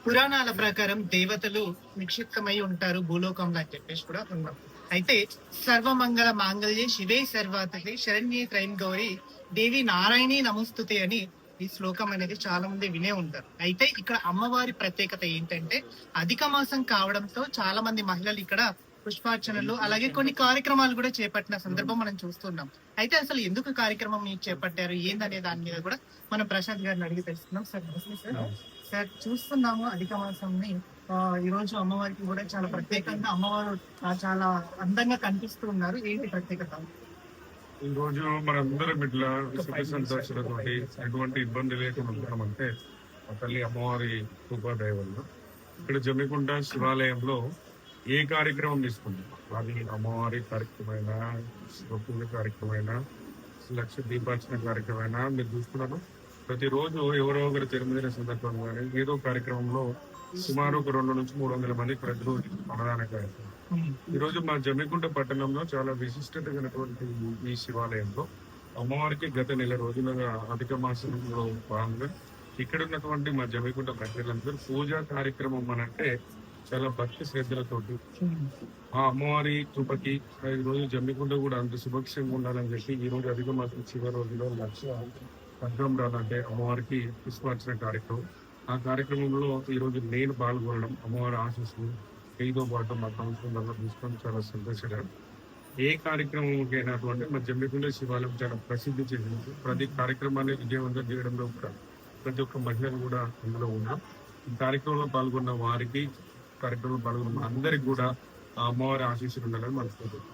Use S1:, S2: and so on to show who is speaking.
S1: పురాణాల ప్రకారం దేవతలు నిక్షిప్తమై ఉంటారు భూలోకంలో అని చెప్పేసి కూడా ఉన్నాం. అయితే సర్వమంగళ మాంగళ్యే శివే సర్వార్థకే శరణ్యే త్రయం గౌరి దేవి నారాయణి నమస్తుతే అని ఈ శ్లోకం అనేది చాలా మంది వినే ఉంటారు. అయితే ఇక్కడ అమ్మవారి ప్రత్యేకత ఏంటంటే అధిక మాసం కావడంతో చాలా మంది మహిళలు ఇక్కడ పుష్పార్చనలు అలాగే కొన్ని కార్యక్రమాలు కూడా చేపట్టిన సందర్భం మనం చూస్తున్నాం. అయితే అసలు ఎందుకు కార్యక్రమం మీరు చేపట్టారు ఏందనే దాని మీద కూడా మనం ప్రశాంత్ గారిని అడిగి తెలుసుకున్నాం. సార్ నమస్తే సార్. సార్ చూస్తున్నాము అధిక మాసంని ఈ రోజు అమ్మవారికి కూడా చాలా ప్రత్యేకంగా అమ్మవారు చాలా అందంగా కనిపిస్తూ ఉన్నారు. ఏంటి ప్రత్యేకత?
S2: ఈ రోజు మనందరం ఇట్లా సుఖ సంతోషాలతోటి ఎటువంటి ఇబ్బంది లేకుండా ఉంటామంటే మా తల్లి అమ్మవారి కృపాదయవల్ల. ఇక్కడ జమ్మికుంట శివాలయంలో ఏ కార్యక్రమం తీసుకుంటాం, అది అమ్మవారి కార్యక్రమమైనా, పూజ కార్యక్రమమైనా, లక్ష దీపార్చన కార్యక్రమమైనా మీరు చూస్తున్నారు. ప్రతిరోజు ఎవరో ఒకరు జన్మదిన సందర్భంగా కానీ ఏదో కార్యక్రమంలో సుమారు ఒక 200 నుంచి 300 మంది ప్రతిరోజు అన్నదాన కార్యక్రమం. ఈ రోజు మా జమ్మికుంట పట్టణంలో చాలా విశిష్టత కలిగినటువంటి ఈ శివాలయంలో అమ్మవారికి గత నెల రోజులుగా అధిక మాసంలో భాగంగా ఇక్కడ ఉన్నటువంటి మా జమ్మికుంట ప్రజలందరూ పూజా కార్యక్రమం అనంటే చాలా భక్తి శ్రద్ధలతోటి ఆ అమ్మవారి కృపకి ఈ రోజు జమ్మికుంట కూడా అంత సుభక్షంగా ఉండాలని చెప్పి ఈ రోజు అధిక మాసం చివరి రోజులో లక్ష అంటే అమ్మవారికి పుష్పార్చన కార్యక్రమం. ఆ కార్యక్రమంలో ఈ రోజు నేను పాల్గొనడం, అమ్మవారి ఆశీస్సులు ఏదో పాటు మా సంవత్సరంలో తీసుకొని చాలా సంతోషకరం. ఏ కార్యక్రమంకైనటువంటి మా జమ్మికుంట శివాలయం చాలా ప్రసిద్ధి చెందింది. ప్రతి కార్యక్రమాన్ని విజయవంతం చేయడంలో కూడా ప్రతి ఒక్క మహిళలు కూడా అందులో ఉన్నాం. ఈ కార్యక్రమంలో పాల్గొన్న వారికి, కార్యక్రమంలో పాల్గొన్న అందరికి కూడా ఆ అమ్మవారి ఆశీస్సులు ఉండాలని మనసుకుంటున్నాం.